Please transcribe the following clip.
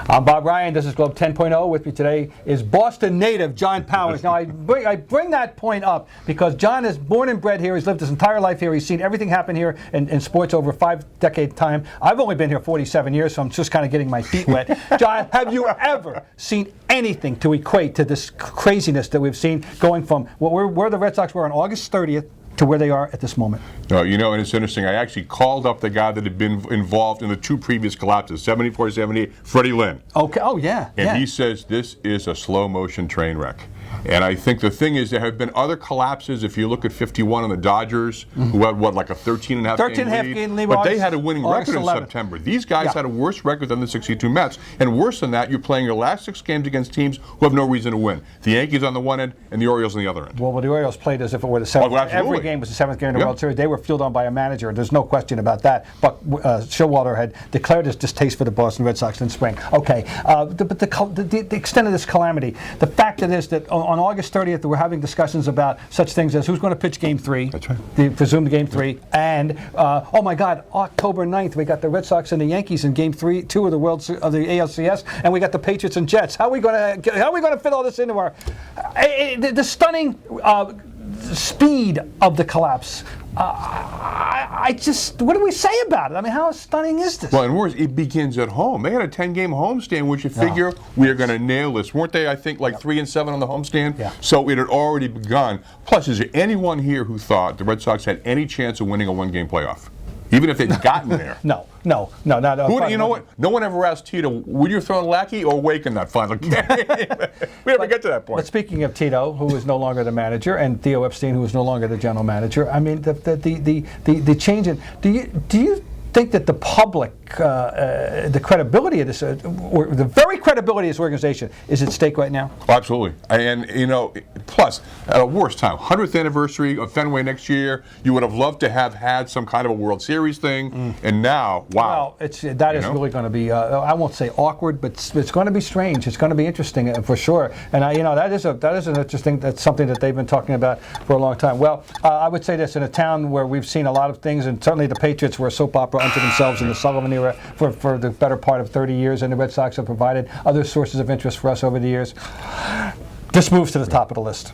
I'm Bob Ryan. This is Globe 10.0. With me today is Boston native John Powers. Now, I bring that point up because John is born and bred here. He's lived his entire life here. He's seen everything happen here in sports over a 5-decade time. I've only been here 47 years, so I'm just kind of getting my feet wet. John, have you ever seen anything to equate to this craziness that we've seen going from where the Red Sox were on August 30th to where they are at this moment? No, you know, and it's interesting. I actually called up the guy that had been involved in the two previous collapses, 74, 78, Freddie Lynn. Okay. Oh, yeah. And he says this is a slow motion train wreck. And I think the thing is there have been other collapses. If you look at 51 on the Dodgers, who had, what, like a 13.5 game lead? But they had a winning record in September. These guys had a worse record than the 62 Mets. And worse than that, you're playing your last 6 games against teams who have no reason to win. The Yankees on the one end and the Orioles on the other end. Well, the Orioles played as if it were the seventh. Every game was the 7th game in the World Series. They were fueled on by a manager. There's no question about that. Buck Showalter had declared his distaste for the Boston Red Sox in spring. Okay, but the extent of this calamity, the fact is that on August 30th, we're having discussions about such things as who's going to pitch Game 3. That's right. The presumed Game 3. And, oh my God, October 9th, we got the Red Sox and the Yankees in Game 3, 2 of the ALCS, and we got the Patriots and Jets. How are we going to fit all this into our... the stunning speed of the collapse. I just, what do we say about it? I mean, how stunning is this? Well, in words, it begins at home. They had a 10-game homestand, which you figure we are going to nail this. Weren't they, I think, like 3-7 on the homestand? Yeah. So it had already begun. Plus, is there anyone here who thought the Red Sox had any chance of winning a 1-game playoff? Even if they'd gotten there. No. You know what? No one ever asked Tito, would you have thrown Lackey or Wake in that final game? We never get to that point. But speaking of Tito, who is no longer the manager, and Theo Epstein, who is no longer the general manager, I mean, the change in... Do you think that the public, the credibility of this, or the very credibility of this organization is at stake right now? Oh, absolutely. And, you know, plus, at a worse time, 100th anniversary of Fenway next year, you would have loved to have had some kind of a World Series thing, and now, wow. Well, that is really going to be, I won't say awkward, but it's going to be strange. It's going to be interesting for sure. And, that is an interesting, that's something that they've been talking about for a long time. Well, I would say this, in a town where we've seen a lot of things, and certainly the Patriots were a soap opera unto themselves in the Sullivan era for the better part of 30 years, and the Red Sox have provided other sources of interest for us over the years. This moves to the top of the list.